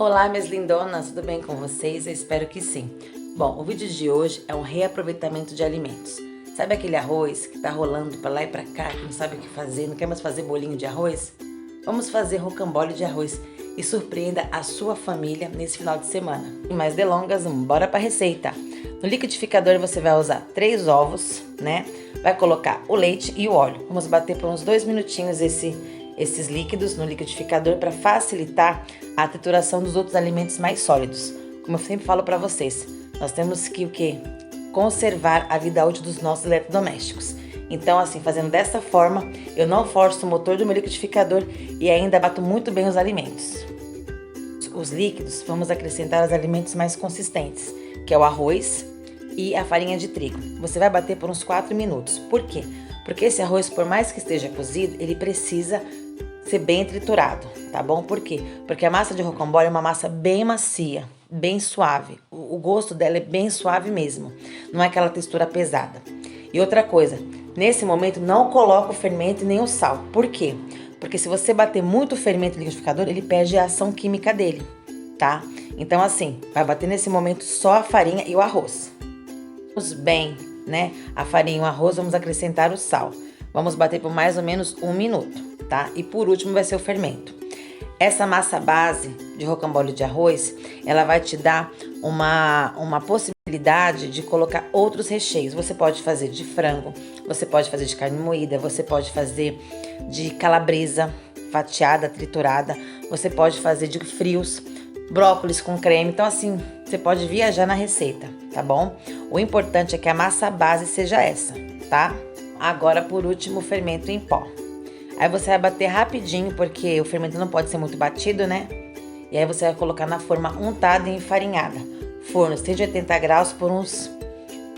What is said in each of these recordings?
Olá, minhas lindonas, tudo bem com vocês? Eu espero que sim. Bom, o vídeo de hoje é um reaproveitamento de alimentos. Sabe aquele arroz que tá rolando pra lá e pra cá, que não sabe o que fazer, não quer mais fazer bolinho de arroz? Vamos fazer rocambole de arroz e surpreenda a sua família nesse final de semana. Sem mais delongas, bora pra receita. No liquidificador você vai usar 3 ovos, né? Vai colocar o leite e o óleo. Vamos bater por uns 2 minutinhos esses líquidos no liquidificador para facilitar a trituração dos outros alimentos mais sólidos. Como eu sempre falo para vocês, nós temos que o quê? Conservar a vida útil dos nossos eletrodomésticos. Então, assim, fazendo dessa forma, eu não forço o motor do meu liquidificador e ainda bato muito bem os alimentos. Os líquidos, vamos acrescentar os alimentos mais consistentes, que é o arroz e a farinha de trigo. Você vai bater por uns 4 minutos. Por quê? Porque esse arroz, por mais que esteja cozido, ele precisa ser bem triturado, tá bom? Por quê? Porque a massa de rocambole é uma massa bem macia, bem suave. O gosto dela é bem suave mesmo, não é aquela textura pesada. E outra coisa, nesse momento não coloca o fermento e nem o sal. Por quê? Porque se você bater muito o fermento no liquidificador, ele perde a ação química dele, tá? Então assim, vai bater nesse momento só a farinha e o arroz. Vamos bem, né? A farinha e o arroz, vamos acrescentar o sal. Vamos bater por mais ou menos 1 minuto, tá? E por último vai ser o fermento. Essa massa base de rocambole de arroz, ela vai te dar uma possibilidade de colocar outros recheios. Você pode fazer de frango, você pode fazer de carne moída, você pode fazer de calabresa fatiada, triturada, você pode fazer de frios, brócolis com creme. Então assim, você pode viajar na receita, tá bom? O importante é que a massa base seja essa, tá? Agora, por último, o fermento em pó. Aí você vai bater rapidinho, porque o fermento não pode ser muito batido, né? E aí você vai colocar na forma untada e enfarinhada. Forno 180 graus por uns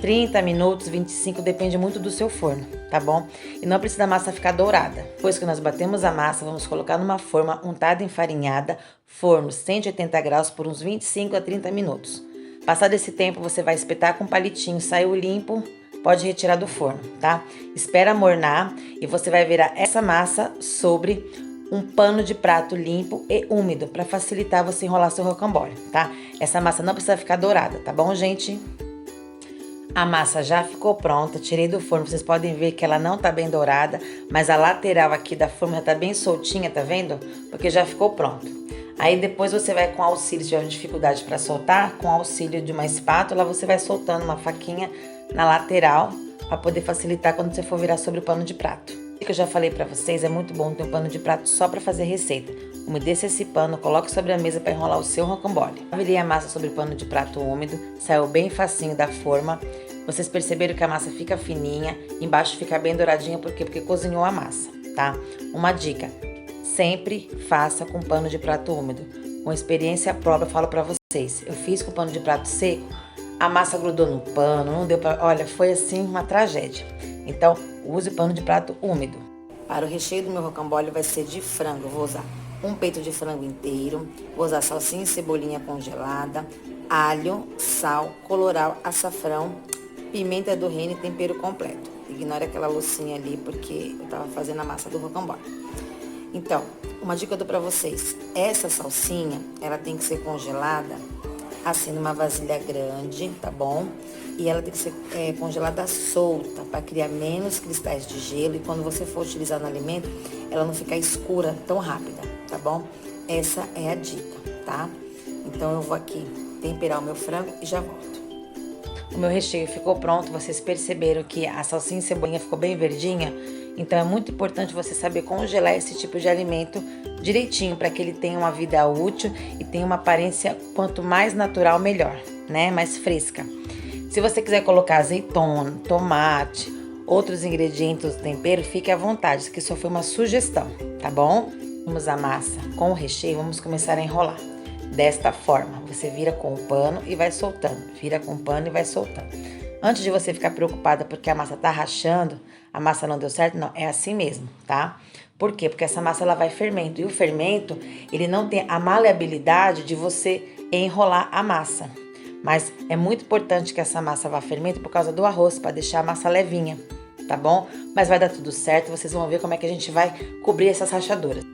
30 minutos, 25, depende muito do seu forno, tá bom? E não precisa a massa ficar dourada. Depois que nós batemos a massa, vamos colocar numa forma untada e enfarinhada, forno 180 graus por uns 25 a 30 minutos. Passado esse tempo, você vai espetar com um palitinho, saiu limpo, pode retirar do forno, tá? Espera mornar e você vai virar essa massa sobre um pano de prato limpo e úmido, para facilitar você enrolar seu rocambole, tá? Essa massa não precisa ficar dourada, tá bom, gente? A massa já ficou pronta, tirei do forno, vocês podem ver que ela não tá bem dourada, mas a lateral aqui da forma já tá bem soltinha, tá vendo? Porque já ficou pronto. Aí depois você vai com auxílio, se tiver dificuldade para soltar, com auxílio de uma espátula, você vai soltando uma faquinha na lateral, para poder facilitar quando você for virar sobre o pano de prato. O que eu já falei para vocês, é muito bom ter um pano de prato só para fazer receita. Umedeça esse pano, coloque sobre a mesa para enrolar o seu rocambole. Virei a massa sobre o pano de prato úmido, saiu bem facinho da forma. Vocês perceberam que a massa fica fininha, embaixo fica bem douradinha, por quê? Porque cozinhou a massa, tá? Uma dica, sempre faça com pano de prato úmido. Com experiência própria, eu falo para vocês, eu fiz com pano de prato seco, a massa grudou no pano, não deu pra... Olha, foi assim uma tragédia. Então, use pano de prato úmido. Para o recheio do meu rocambole vai ser de frango. Eu vou usar um peito de frango inteiro, vou usar salsinha e cebolinha congelada, alho, sal, colorau, açafrão, pimenta do reino e tempero completo. Ignore aquela loucinha ali, porque eu tava fazendo a massa do rocambole. Então, uma dica que eu dou pra vocês. Essa salsinha, ela tem que ser congelada assim numa vasilha grande, tá bom? E ela tem que ser congelada solta, para criar menos cristais de gelo, e quando você for utilizar no alimento, ela não ficar escura tão rápida, tá bom? Essa é a dica, tá? Então eu vou aqui temperar o meu frango e já volto. O meu recheio ficou pronto, vocês perceberam que a salsinha e cebolinha ficou bem verdinha? Então é muito importante você saber congelar esse tipo de alimento direitinho, para que ele tenha uma vida útil e tenha uma aparência quanto mais natural melhor, né? Mais fresca. Se você quiser colocar azeitona, tomate, outros ingredientes do tempero, fique à vontade, isso aqui só foi uma sugestão, tá bom? Vamos a massa com o recheio, vamos começar a enrolar. Desta forma, você vira com o pano e vai soltando, vira com o pano e vai soltando. Antes de você ficar preocupada porque a massa tá rachando, a massa não deu certo, não, é assim mesmo, tá? Por quê? Porque essa massa ela vai fermento, e o fermento, ele não tem a maleabilidade de você enrolar a massa. Mas é muito importante que essa massa vá fermento por causa do arroz, para deixar a massa levinha, tá bom? Mas vai dar tudo certo, vocês vão ver como é que a gente vai cobrir essas rachaduras.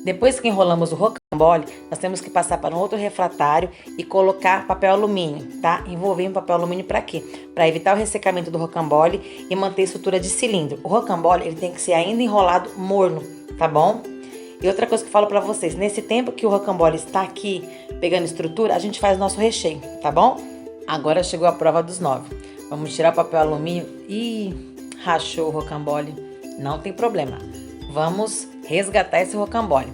Depois que enrolamos o rocambole, nós temos que passar para um outro refratário e colocar papel alumínio, tá? Envolvendo papel alumínio para quê? Para evitar o ressecamento do rocambole e manter a estrutura de cilindro. O rocambole, ele tem que ser ainda enrolado morno, tá bom? E outra coisa que eu falo para vocês, nesse tempo que o rocambole está aqui pegando estrutura, a gente faz nosso recheio, tá bom? Agora chegou a prova dos 9. Vamos tirar o papel alumínio. Ih, rachou o rocambole. Não tem problema. Vamos resgatar esse rocambole.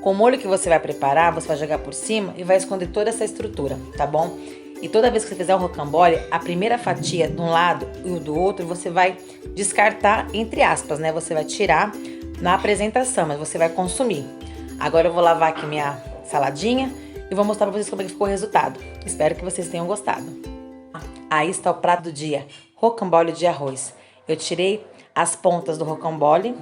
Com o molho que você vai preparar, você vai jogar por cima e vai esconder toda essa estrutura, tá bom? E toda vez que você fizer um rocambole, a primeira fatia de um lado e do outro, você vai descartar, entre aspas, né? Você vai tirar na apresentação, mas você vai consumir. Agora eu vou lavar aqui minha saladinha e vou mostrar pra vocês como é que ficou o resultado. Espero que vocês tenham gostado. Aí está o prato do dia, rocambole de arroz. Eu tirei as pontas do rocambole,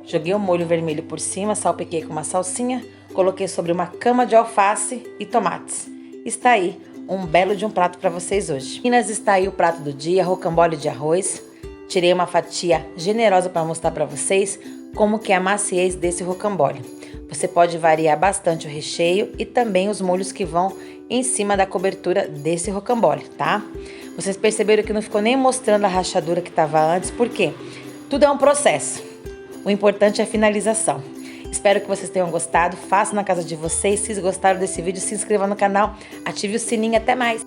joguei o molho vermelho por cima, salpiquei com uma salsinha, coloquei sobre uma cama de alface e tomates. Está aí um belo de um prato para vocês hoje. Meninas, está aí o prato do dia, rocambole de arroz. Tirei uma fatia generosa para mostrar para vocês como que é a maciez desse rocambole. Você pode variar bastante o recheio e também os molhos que vão em cima da cobertura desse rocambole, tá? Vocês perceberam que não ficou nem mostrando a rachadura que estava antes, por quê? Tudo é um processo. O importante é a finalização. Espero que vocês tenham gostado. Façam na casa de vocês. Se gostaram desse vídeo, se inscrevam no canal, ative o sininho. Até mais!